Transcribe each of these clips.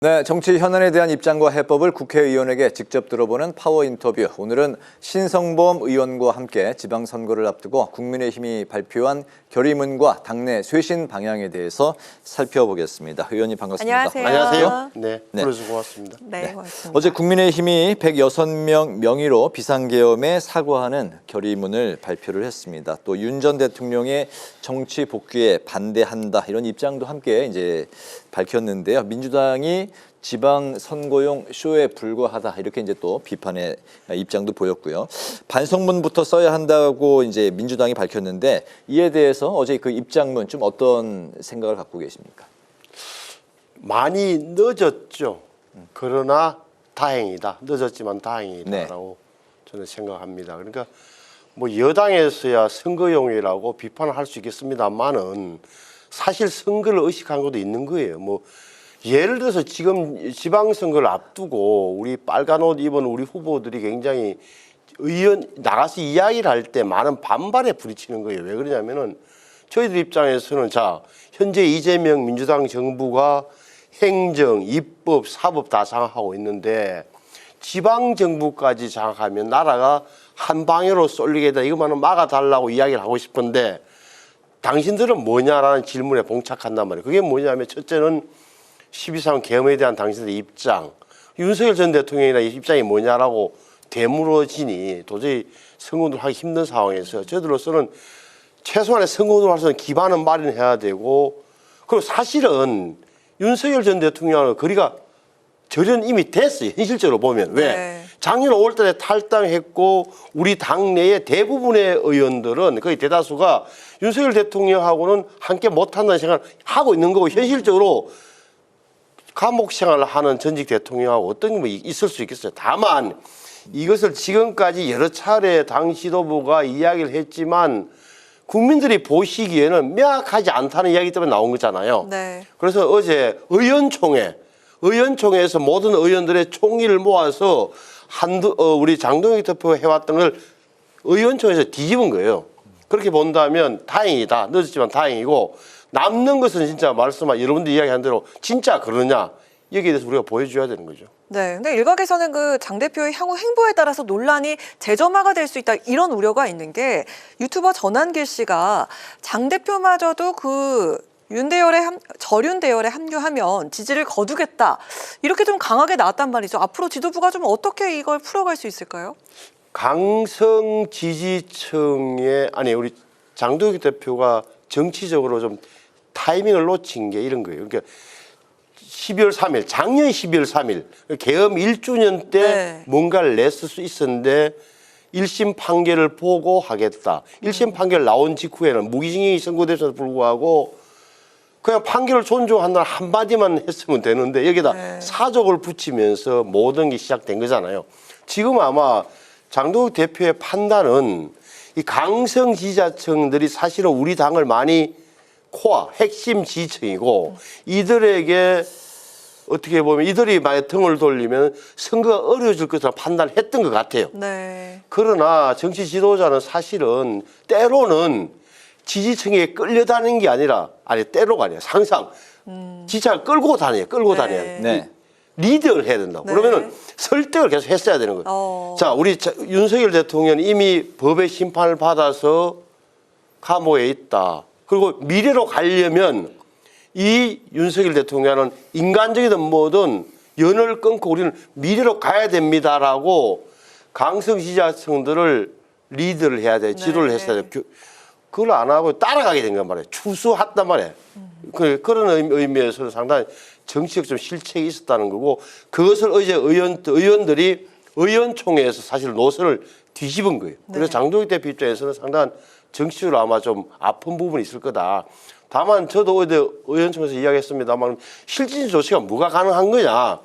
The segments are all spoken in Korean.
네, 정치 현안에 대한 입장과 해법을 국회의원에게 직접 들어보는 파워 인터뷰. 오늘은 신성범 의원과 함께 지방선거를 앞두고 국민의힘이 발표한 결의문과 당내 쇄신 방향에 대해서 살펴보겠습니다. 의원님 반갑습니다. 안녕하세요. 안녕하세요. 네, 불러주셔서 고맙습니다. 네, 고맙습니다. 어제 국민의힘이 106명 명의로 비상계엄에 사과하는 결의문을 발표를 했습니다. 또 윤 전 대통령의 정치 복귀에 반대한다 이런 입장도 함께 이제 밝혔는데요. 민주당이 지방 선거용 쇼에 불과하다 이렇게 이제 또 비판의 입장도 보였고요. 반성문부터 써야 한다고 이제 민주당이 밝혔는데 이에 대해서 어제 그 입장문 좀 어떤 생각을 갖고 계십니까? 많이 늦었죠. 그러나 다행이다. 늦었지만 다행이다라고 저는 생각합니다. 그러니까 뭐 여당에서야 선거용이라고 비판을 할 수 있겠습니다만은 사실 선거를 의식한 것도 있는 거예요. 뭐 예를 들어서 지금 지방선거를 앞두고 우리 빨간 옷 입은 우리 후보들이 굉장히 의원 나가서 이야기를 할 때 많은 반발에 부딪히는 거예요. 왜 그러냐면은 저희들 입장에서는 자 현재 이재명 민주당 정부가 행정, 입법, 사법 다 장악하고 있는데 지방 정부까지 장악하면 나라가 한 방향으로 쏠리겠다. 이것만은 막아달라고 이야기를 하고 싶은데 당신들은 뭐냐라는 질문에 봉착한단 말이에요. 그게 뭐냐면 첫째는 12.3 계엄에 대한 당신들의 입장, 윤석열 전 대통령이나 입장이 뭐냐라고 되물어지니 도저히 선거운동을 하기 힘든 상황에서 저희들로서는 최소한의 선거운동을 할 수 있는 기반은 마련해야 되고 그리고 사실은 윤석열 전 대통령은 거리가 절연 이미 됐어요. 현실적으로 보면. 왜? 네. 작년 5월 달에 탈당했고 우리 당내의 대부분의 의원들은 거의 대다수가 윤석열 대통령하고는 함께 못한다는 생각을 하고 있는 거고 현실적으로 감옥 생활을 하는 전직 대통령하고 어떤 게 있을 수 있겠어요. 다만 이것을 지금까지 여러 차례 당 지도부가 이야기를 했지만 국민들이 보시기에는 명확하지 않다는 이야기 때문에 나온 거잖아요. 네. 그래서 어제 의원총회에서 모든 의원들의 총의를 모아서 우리 장동혁 대표가 해왔던 걸 의원총회에서 뒤집은 거예요. 그렇게 본다면 다행이다. 늦었지만 다행이고 남는 것은 진짜 여러분들 이야기한 대로 진짜 그러냐 여기에 대해서 우리가 보여줘야 되는 거죠. 네. 근데 일각에서는 그 장 대표의 향후 행보에 따라서 논란이 재점화가 될 수 있다 이런 우려가 있는 게 유튜버 전한길 씨가 장 대표마저도 그 저륜 대열에 합류하면 지지를 거두겠다 이렇게 좀 강하게 나왔단 말이죠. 앞으로 지도부가 좀 어떻게 이걸 풀어갈 수 있을까요? 강성 지지층에 우리 장동혁 대표가 정치적으로 좀 타이밍을 놓친 게 이런 거예요. 그러니까 12월 3일, 작년 12월 3일 계엄 1주년 때 뭔가를 냈을 수 있었는데 1심 판결을 보고 하겠다. 1심 판결 나온 직후에는 무기징역이 선고돼서 불구하고 그냥 판결을 존중한다는 한마디만 했으면 되는데 여기다 사족을 붙이면서 모든 게 시작된 거잖아요. 지금 아마 장동혁 대표의 판단은 이 강성 지지자층들이 사실은 우리 당을 많이 코어, 핵심 지지층이고 이들에게 어떻게 보면 이들이 만약 등을 돌리면 선거가 어려워질 것이라 판단했던 것 같아요. 네. 그러나 정치 지도자는 사실은 때로는 지지층에 끌려다니는 게 아니라 때로가 아니라 항상 지지자를 끌고 다녀요. 네. 리드를 해야 된다고. 네. 그러면은 설득을 계속 했어야 되는 거예요. 자, 우리 윤석열 대통령은 이미 법의 심판을 받아서 감옥에 있다. 그리고 미래로 가려면 이 윤석열 대통령은 인간적이든 뭐든 연을 끊고 우리는 미래로 가야 됩니다라고 강성 지지자층들을 리드를 해야 돼. 지도를 했어야 돼. 그걸 안 하고 따라가게 된 건 말이에요. 추수했단 말이에요. 그런 의미에서는 상당히 정치적 좀 실책이 있었다는 거고 그것을 어제 의원들이 의원총회에서 사실 노선을 뒤집은 거예요. 그래서 장동혁 대표 입장에서는 상당한 정치적으로 아마 좀 아픈 부분이 있을 거다. 다만 저도 어제 의원총회에서 이야기했습니다만 실질 조치가 뭐가 가능한 거냐.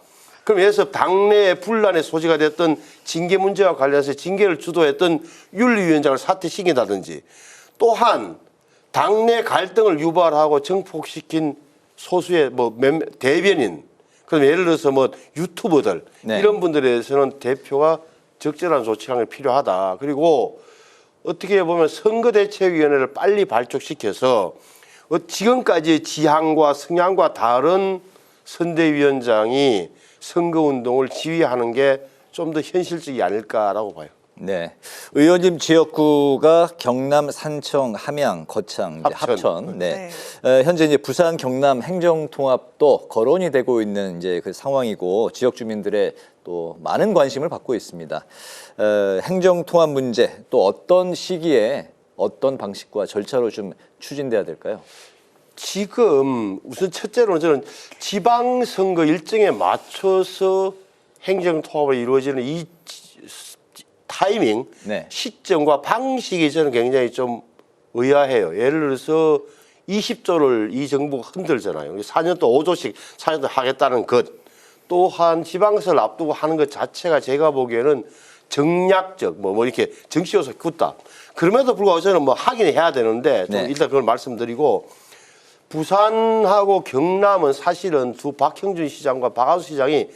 그럼 예를 들어서 당내 분란의 소지가 됐던 징계 문제와 관련해서 징계를 주도했던 윤리위원장을 사퇴시킨다든지 또한 당내 갈등을 유발하고 정폭시킨 소수의 대변인, 그럼 예를 들어서 유튜버들 이런 분들에 대해서는 대표가 적절한 조치가 필요하다. 그리고 어떻게 보면 선거대책위원회를 빨리 발족시켜서 지금까지 지향과 성향과 다른 선대위원장이 선거운동을 지휘하는 게 좀 더 현실적이 아닐까라고 봐요. 네, 의원님 지역구가 경남, 산청, 함양, 거창, 이제 합천. 네. 현재 이제 부산, 경남 행정통합도 거론이 되고 있는 이제 그 상황이고 지역 주민들의 또 많은 관심을 받고 있습니다. 행정통합 문제 또 어떤 시기에 어떤 방식과 절차로 좀 추진돼야 될까요? 지금 우선 첫째로는 저는 지방선거 일정에 맞춰서 행정통합이 이루어지는 이 타이밍, 네. 시점과 방식이 저는 굉장히 좀 의아해요. 예를 들어서 20조를 이 정부가 흔들잖아요. 4년 또 5조씩 4년 또 하겠다는 것. 또한 지방선거를 앞두고 하는 것 자체가 제가 보기에는 정략적, 뭐 이렇게 정치 요소 굳다. 그럼에도 불구하고 저는 뭐 하긴 해야 되는데 좀 네. 일단 그걸 말씀드리고 부산하고 경남은 사실은 두 박형준 시장과 박한수 시장이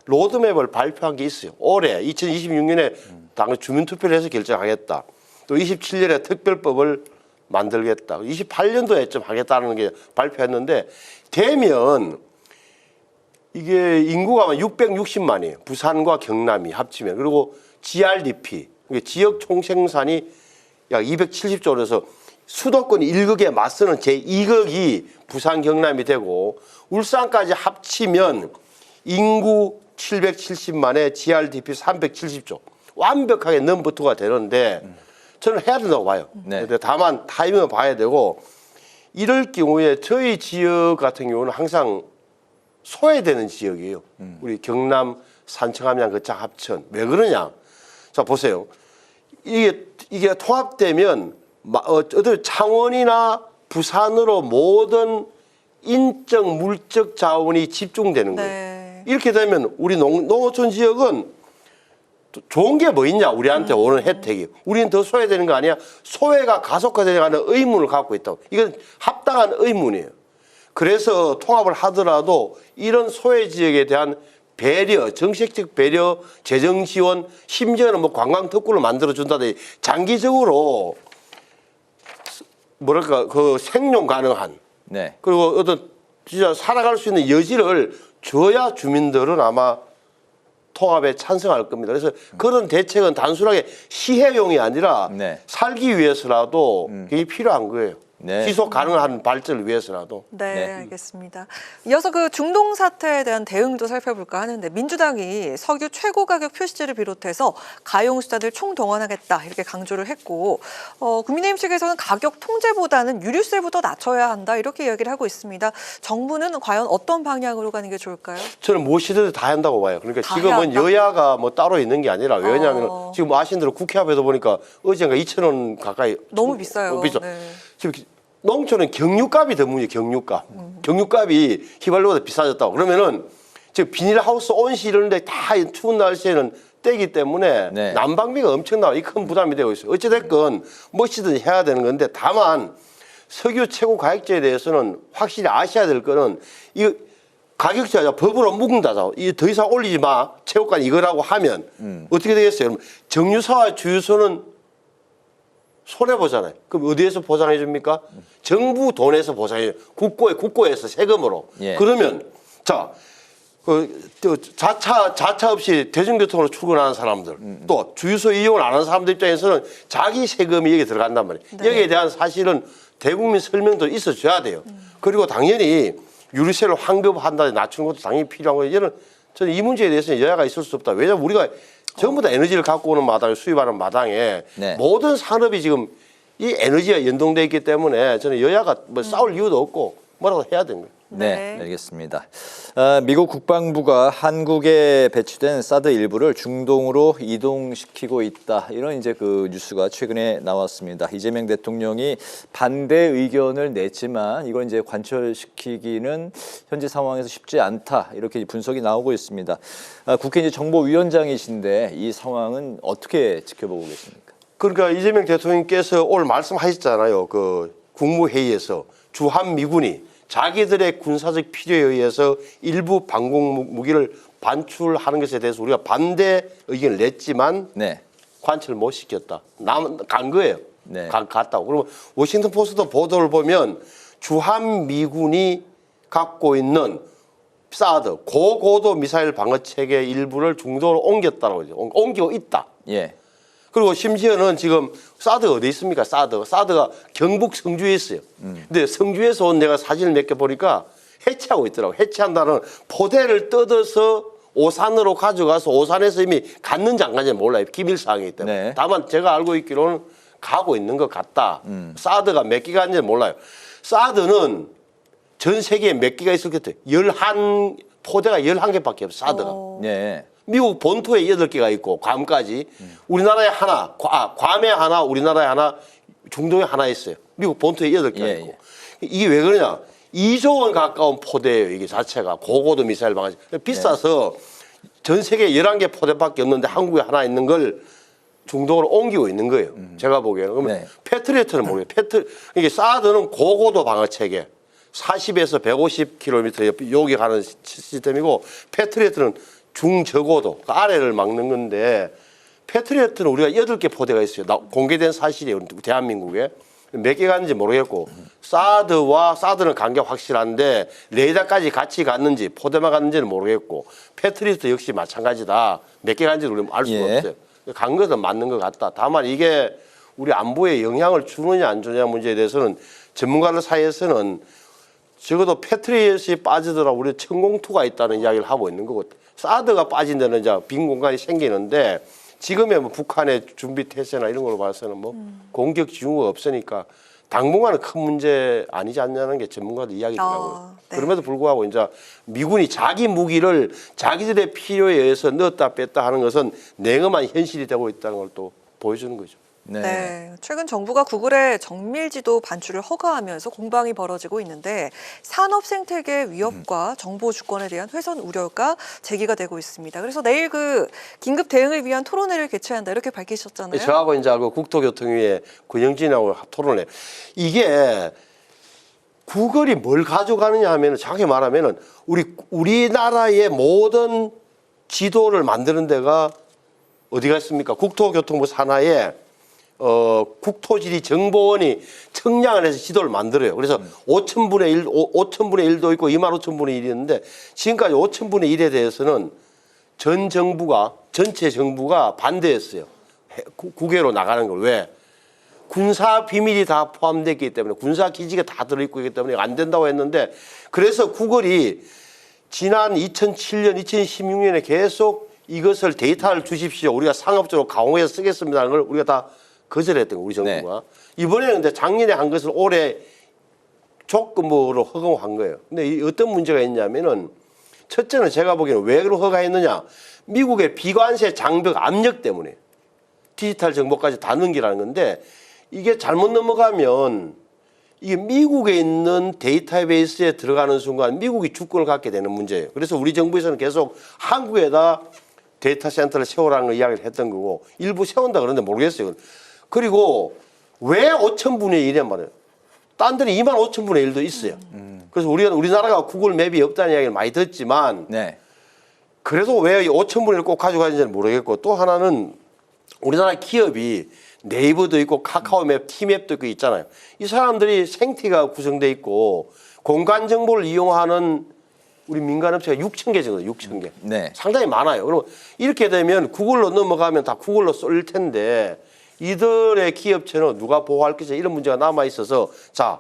로드맵을 발표한 게 있어요. 올해 2026년에 당 주민투표를 해서 결정하겠다. 또 27년에 특별법을 만들겠다. 28년도에 좀 하겠다는 게 발표했는데 되면 이게 인구가 660만이에요. 부산과 경남이 합치면. 그리고 GRDP, 지역 총생산이 약 270조라서 수도권 1극에 맞서는 제2극이 부산, 경남이 되고 울산까지 합치면 인구 770만에 GRDP 370조. 완벽하게 넘버투가 되는데 저는 해야 된다고 봐요. 네. 근데 다만 타이밍을 봐야 되고 이럴 경우에 저희 지역 같은 경우는 항상 소외되는 지역이에요. 우리 경남, 산청, 함양, 거창, 합천. 왜 그러냐? 자, 보세요. 이게 통합되면 어떤 창원이나 부산으로 모든 인적, 물적 자원이 집중되는 거예요. 네. 이렇게 되면 우리 농어촌 지역은 좋은 게 뭐 있냐? 우리한테 오는 혜택이. 우리는 더 소외되는 거 아니야? 소외가 가속화되는 의문을 갖고 있다고. 이건 합당한 의문이에요. 그래서 통합을 하더라도 이런 소외 지역에 대한 배려, 정책적 배려, 재정 지원, 심지어는 뭐 관광 특구를 만들어 준다든지 장기적으로 뭐랄까 그 생존 가능한 네. 그리고 어떤 진짜 살아갈 수 있는 여지를 줘야 주민들은 아마 통합에 찬성할 겁니다. 그래서 그런 대책은 단순하게 시혜용이 아니라 네. 살기 위해서라도 그게 필요한 거예요. 네. 지속 가능한 발전을 위해서라도. 네, 네. 알겠습니다. 이어서 그 중동 사태에 대한 대응도 살펴볼까 하는데 민주당이 석유 최고 가격 표시제를 비롯해서 가용수단을 총동원하겠다 이렇게 강조를 했고 국민의힘 측에서는 가격 통제보다는 유류세부터 낮춰야 한다 이렇게 이야기를 하고 있습니다. 정부는 과연 어떤 방향으로 가는 게 좋을까요? 저는 무엇이든 다 한다고 봐요. 그러니까 다 지금은 해야 한다? 여야가 뭐 따로 있는 게 아니라 왜냐하면 지금 아시는 대로 국회 앞에서 보니까 어젠가 2,000원 가까이 너무 비싸요. 비싸. 네. 지금 농촌은 경유값이 더 문제예요. 경유값. 경유값이 휘발유보다 비싸졌다고. 그러면은 지금 비닐하우스 온실 이런 데 다 추운 날씨에는 떼기 때문에 네. 난방비가 엄청나게 큰 부담이 되고 있어요. 어찌됐건 뭐시든 해야 되는 건데 다만 석유 최고 가격제에 대해서는 확실히 아셔야 될 거는 이 가격제가 법으로 묶는다자. 이 더 이상 올리지 마. 최고가 이거라고 하면 어떻게 되겠어요? 여러분? 정유사와 주유소는 손해보잖아요. 그럼 어디에서 보상해 줍니까? 정부 돈에서 보상해 줘요. 국고에서 세금으로. 예. 그러면, 자, 자차 없이 대중교통으로 출근하는 사람들, 또 주유소 이용을 안 하는 사람들 입장에서는 자기 세금이 여기에 들어간단 말이에요. 네. 여기에 대한 사실은 대국민 설명도 있어줘야 돼요. 그리고 당연히 유류세를 환급한다, 낮추는 것도 당연히 필요한 거예요. 저는 이 문제에 대해서는 여야가 있을 수 없다. 왜냐하면 우리가 전부 다 에너지를 갖고 오는 마당에 수입하는 마당에 네. 모든 산업이 지금 이 에너지와 연동돼 있기 때문에 저는 여야가 뭐 싸울 이유도 없고 뭐라고 해야 되는 거예요. 네, 알겠습니다. 미국 국방부가 한국에 배치된 사드 일부를 중동으로 이동시키고 있다. 이런 이제 그 뉴스가 최근에 나왔습니다. 이재명 대통령이 반대 의견을 냈지만 이걸 이제 관철시키기는 현재 상황에서 쉽지 않다. 이렇게 분석이 나오고 있습니다. 국회 이제 정보위원장이신데 이 상황은 어떻게 지켜보고 계십니까? 그러니까 이재명 대통령께서 오늘 말씀하셨잖아요. 그 국무회의에서 주한미군이 자기들의 군사적 필요에 의해서 일부 방공 무기를 반출하는 것에 대해서 우리가 반대 의견을 냈지만 네. 관철 못 시켰다. 간 거예요. 네. 갔다고. 그러면 워싱턴 포스트 보도를 보면 주한미군이 갖고 있는 사드 고고도 미사일 방어 체계 일부를 중도로 옮겼다고 그러죠. 옮기고 있다. 예. 그리고 심지어는 지금 사드가 어디 있습니까? 사드가 경북 성주에 있어요. 근데 성주에서 온 내가 사진을 몇 개 보니까 해체하고 있더라고. 해체한다는 포대를 뜯어서 오산으로 가져가서 오산에서 이미 갔는지 안 갔는지 몰라요. 기밀 사항이기 때문에. 네. 다만 제가 알고 있기로는 가고 있는 것 같다. 사드가 몇 기가 있는지 몰라요. 사드는 전 세계에 몇 기가 있을 것 같아요. 포대가 11개밖에 없어요. 사드가. 예. 미국 본토에 8개가 있고 괌까지 우리나라에 하나, 괌에 하나, 우리나라에 하나, 중동에 하나 있어요. 미국 본토에 8개가 예, 있고. 이게 왜 그러냐? 2조 원 가까운 포대예요. 이게 자체가 고고도 미사일 방어. 비싸서 전 세계 11개 포대밖에 없는데 한국에 하나 있는 걸 중동으로 옮기고 있는 거예요. 제가 보기에는. 그러면 네. 패트리어트는 모르겠어요. 이게 사드는 고고도 방어 체계. 40에서 150km 여기 가는 시스템이고 패트리어트는 중저고도 아래를 막는 건데 패트리어트는 우리가 8개 포대가 있어요. 공개된 사실이에요. 대한민국에. 몇 개가 있는지 모르겠고 사드는 관계가 확실한데 레이더까지 같이 갔는지 포대만 갔는지는 모르겠고 패트리어트 역시 마찬가지다. 몇 개가 있는지 우리는 알 수가 예. 없어요. 간 것은 맞는 것 같다. 다만 이게 우리 안보에 영향을 주느냐 안 주느냐 문제에 대해서는 전문가들 사이에서는 적어도 패트리엇이 빠지더라도 우리 천공투가 있다는 이야기를 하고 있는 거고 사드가 빠진 데는 이제 빈 공간이 생기는데 지금의 뭐 북한의 준비 태세나 이런 걸로 봐서는 뭐 공격 징후가 없으니까 당분간은 큰 문제 아니지 않냐는 게 전문가들 이야기더라고요. 네. 그럼에도 불구하고 이제 미군이 자기 무기를 자기들의 필요에 의해서 넣었다 뺐다 하는 것은 냉엄한 현실이 되고 있다는 걸 또 보여주는 거죠. 네. 네, 최근 정부가 구글의 정밀지도 반출을 허가하면서 공방이 벌어지고 있는데 산업 생태계 위협과 정보 주권에 대한 훼손 우려가 제기가 되고 있습니다. 그래서 내일 그 긴급 대응을 위한 토론회를 개최한다 이렇게 밝히셨잖아요. 저하고 이제 그 국토교통위에 권영진하고 토론을 해. 이게 구글이 뭘 가져가느냐 하면은 정확히 말하면은 우리나라의 모든 지도를 만드는 데가 어디가 있습니까? 국토교통부 산하에 국토지리 정보원이 청량을 해서 지도를 만들어요. 그래서 5,000분의 1도 있고 25,000분의 1이 있는데 지금까지 5,000분의 1에 대해서는 전체 정부가 반대했어요. 국외로 나가는 걸. 왜? 군사 비밀이 다 포함됐기 때문에 군사 기지가 다 들어있고 있기 때문에 안 된다고 했는데 그래서 구글이 지난 2007년, 2016년에 계속 이것을 데이터를 주십시오. 우리가 상업적으로 강화해서 쓰겠습니다. 하는 걸 우리가 다 거절했던 거 우리 정부가. 네. 이번에는 근데 작년에 한 것을 올해 조건부로 허가한 거예요. 근데 어떤 문제가 있냐면은 첫째는 제가 보기에는 왜 그걸 허가했느냐. 미국의 비관세 장벽 압력 때문에 디지털 정보까지 다 넘기라는 건데 이게 잘못 넘어가면 이게 미국에 있는 데이터베이스에 들어가는 순간 미국이 주권을 갖게 되는 문제예요. 그래서 우리 정부에서는 계속 한국에다 데이터 센터를 세우라는 걸 이야기를 했던 거고 일부 세운다 그러는데 모르겠어요. 그리고 왜 5,000분의 1이란 말이에요. 딴 데는 25,000분의 1도 있어요. 그래서 우리나라가 구글 맵이 없다는 이야기를 많이 듣지만 네. 그래도 왜 5,000분의 1을 꼭 가져가는지는 모르겠고 또 하나는 우리나라 기업이 네이버도 있고 카카오맵, 티맵도 있고 있잖아요. 이 사람들이 생태가 구성돼 있고 공간 정보를 이용하는 우리 민간업체가 6,000개 정도, 6,000개. 네. 상당히 많아요. 그럼 이렇게 되면 구글로 넘어가면 다 구글로 쏠릴 텐데 이들의 기업체는 누가 보호할 것이냐 이런 문제가 남아 있어서 자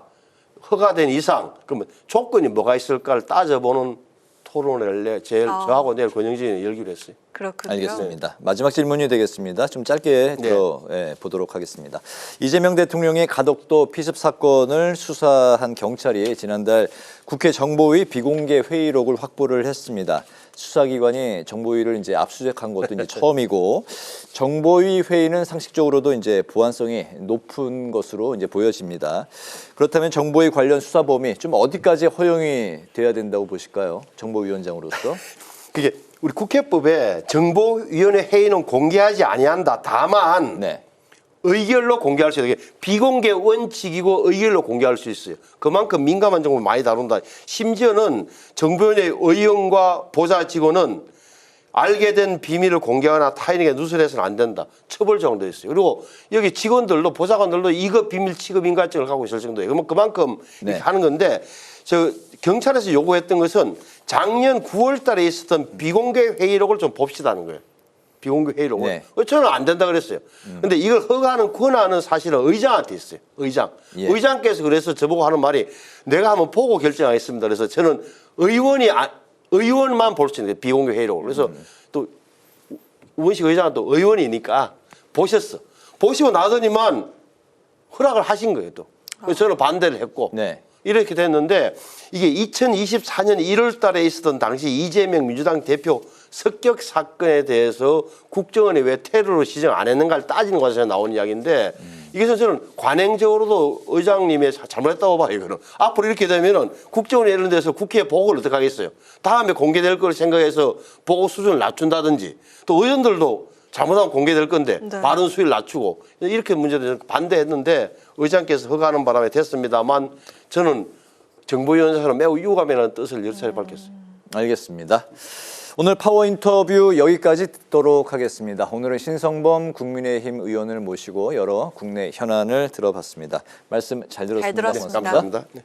허가된 이상 그러면 조건이 뭐가 있을까를 따져보는 토론회를 저하고 내일 권영진이 열기로 했어요. 그렇군요. 알겠습니다. 마지막 질문이 되겠습니다. 좀 짧게 들어보도록 하겠습니다. 이재명 대통령의 가덕도 피습 사건을 수사한 경찰이 지난달 국회 정보위 비공개 회의록을 확보를 했습니다. 수사기관이 정보위를 이제 압수수색한 것도 이제 처음이고 정보위 회의는 상식적으로도 이제 보안성이 높은 것으로 이제 보여집니다. 그렇다면 정보위 관련 수사 범위 좀 어디까지 허용이 돼야 된다고 보실까요? 정보위원장으로서. 그게 우리 국회법에 정보위원회 회의는 공개하지 아니한다. 다만 네. 의결로 공개할 수 있어요. 비공개 원칙이고 의결로 공개할 수 있어요. 그만큼 민감한 정보를 많이 다룬다. 심지어는 정보위원회 의원과 보좌 직원은 알게 된 비밀을 공개하거나 타인에게 누설해서는 안 된다. 처벌 정도 있어요. 그리고 여기 직원들도 보좌관들도 이거 비밀 취급 인가증을 갖고 있을 정도예요. 그러면 그만큼 이렇게 하는 건데 저 경찰에서 요구했던 것은 작년 9월 달에 있었던 비공개 회의록을 좀 봅시다는 거예요. 비공개 회의록을. 네. 저는 안 된다 그랬어요. 근데 이걸 허가하는 권한은 사실은 의장한테 있어요. 의장. 예. 의장께서 그래서 저보고 하는 말이 내가 한번 보고 결정하겠습니다. 그래서 저는 의원만 볼 수 있는 거예요. 비공개 회의록을. 그래서 또 우원식 의장은 또 의원이니까 보셨어. 보시고 나더니만 허락을 하신 거예요, 또. 그래서 저는 반대를 했고. 네. 이렇게 됐는데 이게 2024년 1월 달에 있었던 당시 이재명 민주당 대표 습격 사건에 대해서 국정원이 왜 테러로 지정 안 했는가를 따지는 과정에서 나온 이야기인데 이게 저는 관행적으로도 의장님의 잘못했다고 봐요, 이거는. 앞으로 이렇게 되면은 국정원이 이런 데서 국회에 보고를 어떻게 하겠어요? 다음에 공개될 걸 생각해서 보고 수준을 낮춘다든지 또 의원들도 잘못하면 공개될 건데 네. 발언 수위를 낮추고 이렇게 문제를 반대했는데 의장께서 허가하는 바람에 됐습니다만 저는 정보위원장으로 매우 유감이라는 뜻을 여러 차례 밝혔어요. 알겠습니다. 오늘 파워 인터뷰 여기까지 듣도록 하겠습니다. 오늘은 신성범 국민의힘 의원을 모시고 여러 국내 현안을 들어봤습니다. 말씀 잘 들었습니다. 잘 들었습니다. 감사합니다. 네.